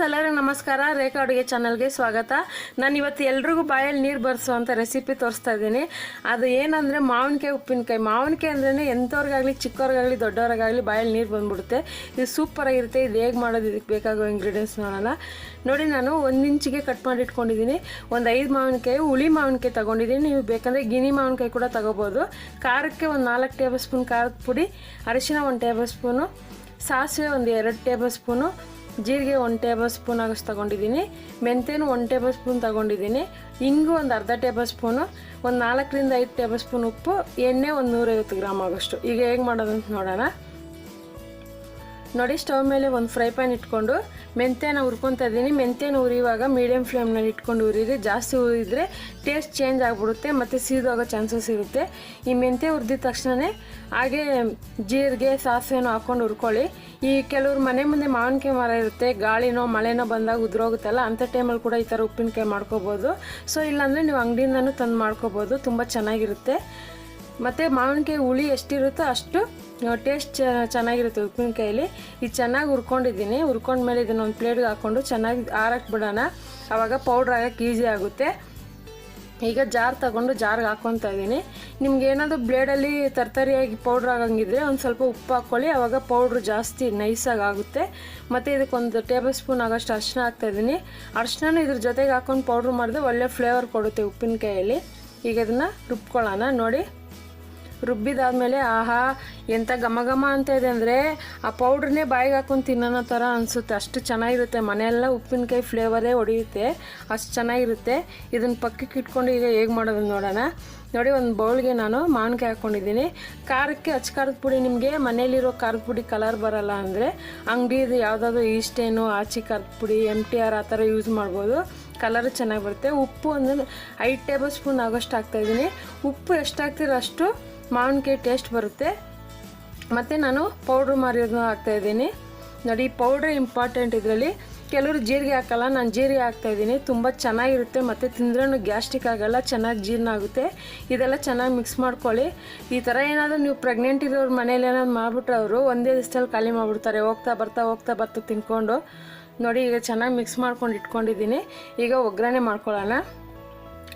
ಎಲ್ಲರಿಗೂ ನಮಸ್ಕಾರ. ರೇಖಾ ಅಡುಗೆ ಚಾನಲ್ಗೆ ಸ್ವಾಗತ. ನಾನು ಇವತ್ತು ಎಲ್ರಿಗೂ ಬಾಯಲ್ಲಿ ನೀರು ಬರೆಸುವಂಥ ರೆಸಿಪಿ ತೋರಿಸ್ತಾ ಇದ್ದೀನಿ. ಅದು ಏನಂದರೆ ಮಾವಿನಕಾಯಿ ಉಪ್ಪಿನಕಾಯಿ. ಮಾವಿನಕಾಯಿ ಅಂದ್ರೇ ಎಂಥವ್ರಿಗಾಗಲಿ ಚಿಕ್ಕವ್ರಿಗಾಗಲಿ ದೊಡ್ಡವ್ರಿಗಾಗಲಿ ಬಾಯಲ್ಲಿ ನೀರು ಬಂದ್ಬಿಡುತ್ತೆ. ಇದು ಸೂಪರಾಗಿರುತ್ತೆ. ಇದು ಹೇಗೆ ಮಾಡೋದು, ಇದಕ್ಕೆ ಬೇಕಾಗೋ ಇಂಗ್ರೀಡಿಯೆಂಟ್ಸ್ ನೋಡೋಣ. ನೋಡಿ, ನಾನು 1 ಇಂಚಿಗೆ ಕಟ್ ಮಾಡಿ ಇಟ್ಕೊಂಡಿದ್ದೀನಿ. ಒಂದು 5 ಮಾವಿನಕಾಯಿ, ಹುಳಿ ಮಾವಿನಕಾಯಿ ತೊಗೊಂಡಿದ್ದೀನಿ. ನೀವು ಬೇಕಂದರೆ ಗಿನಿ ಮಾವಿನಕಾಯಿ ಕೂಡ ತೊಗೋಬೋದು. ಖಾರಕ್ಕೆ ಒಂದು 4 ಟೇಬಲ್ ಸ್ಪೂನ್ ಖಾರದ ಪುಡಿ, ಅರಿಶಿನ 1 ಟೇಬಲ್ ಸ್ಪೂನು, ಸಾಸಿವೆ ಒಂದು 2 ಟೇಬಲ್ ಸ್ಪೂನು, ಜೀರಿಗೆ 1 ಟೇಬಲ್ ಸ್ಪೂನ್ ಆಗಷ್ಟು ತೊಗೊಂಡಿದ್ದೀನಿ, ಮೆಂತ್ಯನೂ 1 ಟೇಬಲ್ ಸ್ಪೂನ್ ತೊಗೊಂಡಿದ್ದೀನಿ, ಇಂಗು ಒಂದು ಅರ್ಧ ಟೇಬಲ್ ಸ್ಪೂನು, ಒಂದು 4 ರಿಂದ 5 ಟೇಬಲ್ ಸ್ಪೂನ್ ಉಪ್ಪು, ಎಣ್ಣೆ ಒಂದು 150 ಗ್ರಾಮ್ ಆಗೋಷ್ಟು. ಈಗ ಹೇಗೆ ಮಾಡೋದಂತ ನೋಡೋಣ. ನೋಡಿ, ಸ್ಟವ್ ಮೇಲೆ ಒಂದು ಫ್ರೈ ಪ್ಯಾನ್ ಇಟ್ಕೊಂಡು ಮೆಂತ್ಯನ ಹುರ್ಕೊತಾ ಇದ್ದೀನಿ. ಮೆಂತ್ಯನ ಉರಿಯುವಾಗ ಮೀಡಿಯಮ್ ಫ್ಲೇಮ್ನಲ್ಲಿ ಇಟ್ಕೊಂಡು ಉರಿಯಿರಿ. ಜಾಸ್ತಿ ಉರಿದ್ರೆ ಟೇಸ್ಟ್ ಚೇಂಜ್ ಆಗಿಬಿಡುತ್ತೆ ಮತ್ತು ಸೀದೋಗೋ ಚಾನ್ಸಸ್ ಇರುತ್ತೆ. ಈ ಮೆಂತ್ಯ ಹುರಿದಿದ ತಕ್ಷಣವೇ ಹಾಗೆ ಜೀರಿಗೆ ಸಾಸಿವೆನೋ ಹಾಕ್ಕೊಂಡು ಹುರ್ಕೊಳ್ಳಿ. ಈ ಕೆಲವ್ರು ಮನೆ ಮುಂದೆ ಮಾವಿನಕಾಯಿ ಮರ ಇರುತ್ತೆ, ಗಾಳಿನೋ ಮಳೆನೋ ಬಂದಾಗ ಉದುರೋಗುತ್ತಲ್ಲ, ಅಂಥ ಟೈಮಲ್ಲಿ ಕೂಡ ಈ ಥರ ಉಪ್ಪಿನಕಾಯಿ ಮಾಡ್ಕೋಬೋದು. ಸೊ ಇಲ್ಲಾಂದರೆ ನೀವು ಅಂಗಡಿಯಿಂದನೂ ತಂದು ಮಾಡ್ಕೋಬೋದು, ತುಂಬ ಚೆನ್ನಾಗಿರುತ್ತೆ. ಮತ್ತು ಮಾವಿನಕಾಯಿ ಹುಳಿ ಎಷ್ಟಿರುತ್ತೋ ಅಷ್ಟು ಟೇಸ್ಟ್ ಚೆನ್ನಾಗಿರುತ್ತೆ ಉಪ್ಪಿನಕಾಯಲ್ಲಿ. ಇದು ಚೆನ್ನಾಗಿ ಹುರ್ಕೊಂಡಿದ್ದೀನಿ. ಹುರ್ಕೊಂಡ್ಮೇಲೆ ಇದನ್ನು ಒಂದು ಪ್ಲೇಟ್ಗೆ ಹಾಕ್ಕೊಂಡು ಚೆನ್ನಾಗಿ ಆರಕ್ಕೆ ಬಿಡೋಣ. ಆವಾಗ ಪೌಡ್ರ್ ಆಗೋಕ್ಕೆ ಈಸಿ ಆಗುತ್ತೆ. ಈಗ ಜಾರ್ ತಗೊಂಡು ಜಾರ್ಗೆ ಹಾಕ್ಕೊತಾ ಇದ್ದೀನಿ. ನಿಮ್ಗೆ ಏನಾದರೂ ಬ್ಲೇಡಲ್ಲಿ ತರ್ತರಿಯಾಗಿ ಪೌಡ್ರ್ ಆಗಂಗಿದ್ರೆ ಒಂದು ಸ್ವಲ್ಪ ಉಪ್ಪು ಹಾಕ್ಕೊಳ್ಳಿ, ಆವಾಗ ಪೌಡ್ರು ಜಾಸ್ತಿ ನೈಸಾಗಿ ಆಗುತ್ತೆ. ಮತ್ತು ಇದಕ್ಕೊಂದು ಟೇಬಲ್ ಸ್ಪೂನ್ ಆಗೋಷ್ಟು ಅರಿಶಿನ ಹಾಕ್ತಾಯಿದ್ದೀನಿ. ಅರಿಶಿನ ಇದ್ರ ಜೊತೆಗೆ ಹಾಕ್ಕೊಂಡು ಪೌಡ್ರ್ ಮಾಡಿದ್ರೆ ಒಳ್ಳೆ ಫ್ಲೇವರ್ ಕೊಡುತ್ತೆ ಉಪ್ಪಿನಕಾಯಲ್ಲಿ. ಈಗ ಇದನ್ನು ರುಬ್ಕೊಳ್ಳೋಣ. ನೋಡಿ, ರುಬ್ಬಿದಾದ್ಮೇಲೆ ಆಹಾ ಎಂಥ ಘಮ ಘಮ ಅಂತ ಇದೆ ಅಂದರೆ ಆ ಪೌಡ್ರನ್ನೇ ಬಾಯಿಗೆ ಹಾಕೊಂಡು ತಿನ್ನೋ ಥರ ಅನಿಸುತ್ತೆ. ಅಷ್ಟು ಚೆನ್ನಾಗಿರುತ್ತೆ. ಮನೆಯೆಲ್ಲ ಉಪ್ಪಿನಕಾಯಿ ಫ್ಲೇವರೇ ಹೊಡೆಯುತ್ತೆ, ಅಷ್ಟು ಚೆನ್ನಾಗಿರುತ್ತೆ. ಇದನ್ನು ಪಕ್ಕಕ್ಕೆ ಇಟ್ಕೊಂಡು ಈಗ ಹೇಗೆ ಮಾಡೋದು ನೋಡೋಣ. ನೋಡಿ, ಒಂದು ಬೌಲ್ಗೆ ನಾನು ಮಾವಿನಕಾಯಿ ಹಾಕ್ಕೊಂಡಿದ್ದೀನಿ. ಖಾರಕ್ಕೆ ಖಾರದ ಪುಡಿ, ನಿಮಗೆ ಮನೇಲಿರೋ ಖಾರದ ಪುಡಿ ಕಲರ್ ಬರೋಲ್ಲ ಅಂದರೆ ಅಂಗಡಿದು ಯಾವುದಾದ್ರು ಈಸ್ಟೇನು, ಆಚಿ ಖಾರದ ಪುಡಿ, MTR ಆ ಥರ ಯೂಸ್ ಮಾಡ್ಬೋದು, ಕಲರು ಚೆನ್ನಾಗಿ ಬರುತ್ತೆ. ಉಪ್ಪು ಒಂದು 5 ಟೇಬಲ್ ಸ್ಪೂನ್ ಆಗೋಷ್ಟು ಹಾಕ್ತಾಯಿದ್ದೀನಿ. ಉಪ್ಪು ಎಷ್ಟು ಹಾಕ್ತಿರೋ ಅಷ್ಟು ಮಾವಿನಕಾಯಿ ಟೇಸ್ಟ್ ಬರುತ್ತೆ. ಮತ್ತು ನಾನು ಪೌಡ್ರ್ ಮಾಡಿರೋದನ್ನ ಹಾಕ್ತಾಯಿದ್ದೀನಿ. ನೋಡಿ, ಪೌಡ್ರ್ ಇಂಪಾರ್ಟೆಂಟ್ ಇದರಲ್ಲಿ. ಕೆಲವರು ಜೀರಿಗೆ ಹಾಕಲ್ಲ, ನಾನು ಜೀರಿಗೆ ಹಾಕ್ತಾಯಿದ್ದೀನಿ. ತುಂಬ ಚೆನ್ನಾಗಿರುತ್ತೆ ಮತ್ತು ತಿಂದ್ರೂ ಗ್ಯಾಸ್ಟ್ರಿಕ್ ಆಗೋಲ್ಲ, ಚೆನ್ನಾಗಿ ಜೀರ್ಣ ಆಗುತ್ತೆ. ಇದೆಲ್ಲ ಚೆನ್ನಾಗಿ ಮಿಕ್ಸ್ ಮಾಡ್ಕೊಳ್ಳಿ. ಈ ಥರ ಏನಾದರೂ ನೀವು ಪ್ರೆಗ್ನೆಂಟ್ ಇರೋರು ಮನೇಲಿ ಏನಾದ್ರು ಮಾಡಿಬಿಟ್ರೆ ಅವರು ಒಂದೇ ದಿವಸದಲ್ಲಿ ಖಾಲಿ ಮಾಡಿಬಿಡ್ತಾರೆ, ಹೋಗ್ತಾ ಬರ್ತಾ ತಿನ್ಕೊಂಡು. ನೋಡಿ, ಈಗ ಚೆನ್ನಾಗಿ ಮಿಕ್ಸ್ ಮಾಡ್ಕೊಂಡು ಇಟ್ಕೊಂಡಿದ್ದೀನಿ. ಈಗ ಒಗ್ಗರಣೆ ಮಾಡ್ಕೊಳ್ಳೋಣ.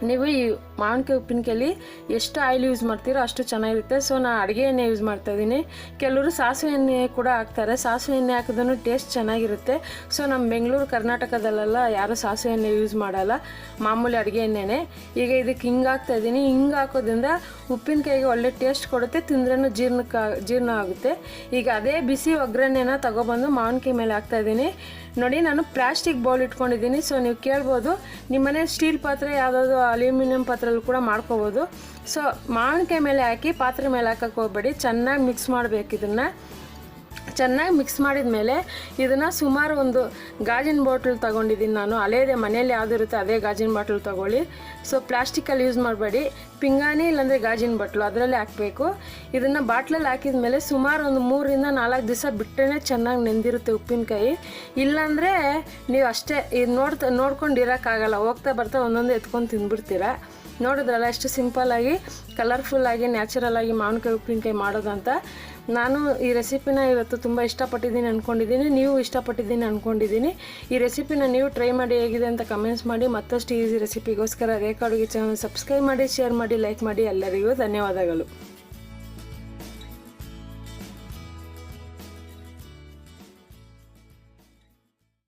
ನೀವು ಈ ಮಾವಿನಕಾಯಿ ಉಪ್ಪಿನಕಾಯಲ್ಲಿ ಎಷ್ಟು ಆಯಿಲ್ ಯೂಸ್ ಮಾಡ್ತೀರೋ ಅಷ್ಟು ಚೆನ್ನಾಗಿರುತ್ತೆ. ಸೊ ನಾನು ಅಡುಗೆ ಎಣ್ಣೆ ಯೂಸ್ ಮಾಡ್ತಾಯಿದ್ದೀನಿ. ಕೆಲವರು ಸಾಸಿವೆ ಎಣ್ಣೆ ಕೂಡ ಹಾಕ್ತಾರೆ. ಸಾಸಿವೆ ಎಣ್ಣೆ ಹಾಕಿದ್ರೂ ಟೇಸ್ಟ್ ಚೆನ್ನಾಗಿರುತ್ತೆ. ಸೊ ನಮ್ಮ ಬೆಂಗಳೂರು ಕರ್ನಾಟಕದಲ್ಲೆಲ್ಲ ಯಾರೂ ಸಾಸಿವೆ ಎಣ್ಣೆ ಯೂಸ್ ಮಾಡೋಲ್ಲ, ಮಾಮೂಲಿ ಅಡುಗೆ ಎಣ್ಣೆನೇ. ಈಗ ಇದಕ್ಕೆ ಹಿಂಗೆ ಹಾಕ್ತಾಯಿದ್ದೀನಿ. ಹಿಂಗೆ ಹಾಕೋದ್ರಿಂದ ಉಪ್ಪಿನಕಾಯಿಗೆ ಒಳ್ಳೆ ಟೇಸ್ಟ್ ಕೊಡುತ್ತೆ, ತಿಂದ್ರೂ ಜೀರ್ಣ ಆಗುತ್ತೆ. ಈಗ ಅದೇ ಬಿಸಿ ಒಗ್ಗರಣೆನ ತಗೊಬಂದು ಮಾವಿನಕಾಯಿ ಮೇಲೆ ಹಾಕ್ತಾಯಿದ್ದೀನಿ. ನೋಡಿ, ನಾನು ಪ್ಲಾಸ್ಟಿಕ್ ಬೌಲ್ ಇಟ್ಕೊಂಡಿದ್ದೀನಿ. ಸೊ ನೀವು ಕೇಳ್ಬೋದು, ನಿಮ್ಮನೆ ಸ್ಟೀಲ್ ಪಾತ್ರೆ ಯಾವುದಾದ್ರು ಅಲ್ಯೂಮಿನಿಯಂ ಪಾತ್ರೆಯಲ್ಲಿ ಕೂಡ ಮಾಡ್ಕೋಬೋದು. ಸೊ ಮಾವಿನಕಾಯಿ ಮೇಲೆ ಹಾಕಿ ಪಾತ್ರೆ ಮೇಲೆ ಹಾಕಕ್ಕೆ ಹೋಗ್ಬೇಡಿ, ಚೆನ್ನಾಗಿ ಮಿಕ್ಸ್ ಮಾಡಬೇಕು. ಇದನ್ನು ಚೆನ್ನಾಗಿ ಮಿಕ್ಸ್ ಮಾಡಿದ ಮೇಲೆ ಇದನ್ನು ಸುಮಾರು ಒಂದು ಗಾಜಿನ ಬಾಟ್ಲ್ ತೊಗೊಂಡಿದ್ದೀನಿ ನಾನು. ಅಲೇದೇ ಮನೇಲಿ ಯಾವುದಿರುತ್ತೆ ಅದೇ ಗಾಜಿನ ಬಾಟ್ಲ್ ತೊಗೊಳ್ಳಿ. ಸೊ ಪ್ಲಾಸ್ಟಿಕಲ್ಲಿ ಯೂಸ್ ಮಾಡಬೇಡಿ, ಪಿಂಗಾಣಿ ಇಲ್ಲಾಂದರೆ ಗಾಜಿನ ಬಾಟ್ಲು ಅದರಲ್ಲೇ ಹಾಕಬೇಕು. ಇದನ್ನು ಬಾಟ್ಲಲ್ಲಿ ಹಾಕಿದ ಮೇಲೆ ಸುಮಾರು ಒಂದು 3 ರಿಂದ 4 ದಿವಸ ಬಿಟ್ಟರೆ ಚೆನ್ನಾಗಿ ನೆಂದಿರುತ್ತೆ ಉಪ್ಪಿನಕಾಯಿ. ಇಲ್ಲಾಂದರೆ ನೀವು ಅಷ್ಟೇ ಇದು ನೋಡ್ಕೊಂಡು ಇರೋಕ್ಕಾಗಲ್ಲ, ಹೋಗ್ತಾ ಬರ್ತಾ ಒಂದೊಂದು ಎತ್ಕೊಂಡು ತಿಂದ್ಬಿಡ್ತೀರ. ನೋಡಿದ್ರಲ್ಲ ಎಷ್ಟು ಸಿಂಪಲ್ಲಾಗಿ, ಕಲರ್ಫುಲ್ಲಾಗಿ, ನ್ಯಾಚುರಲಾಗಿ ಮಾವಿನಕಾಯಿ ಉಪ್ಪಿನಕಾಯಿ ಮಾಡೋದಂತ. ನಾನು ಈ ರೆಸಿಪಿನ ಇವತ್ತು ತುಂಬ ಇಷ್ಟಪಟ್ಟಿದ್ದೀನಿ ಅಂದ್ಕೊಂಡಿದ್ದೀನಿ, ನೀವು ಇಷ್ಟಪಟ್ಟಿದ್ದೀನಿ ಅಂದ್ಕೊಂಡಿದ್ದೀನಿ. ಈ ರೆಸಿಪಿನ ನೀವು ಟ್ರೈ ಮಾಡಿ ಹೇಗಿದೆ ಅಂತ ಕಮೆಂಟ್ಸ್ ಮಾಡಿ. ಮತ್ತಷ್ಟು ಈಸಿ ರೆಸಿಪಿಗೋಸ್ಕರ ರೇಖಾ ಅಡುಗೆ ಚಾನಲ್ ಸಬ್ಸ್ಕ್ರೈಬ್ ಮಾಡಿ, ಶೇರ್ ಮಾಡಿ, ಲೈಕ್ ಮಾಡಿ. ಎಲ್ಲರಿಗೂ ಧನ್ಯವಾದಗಳು.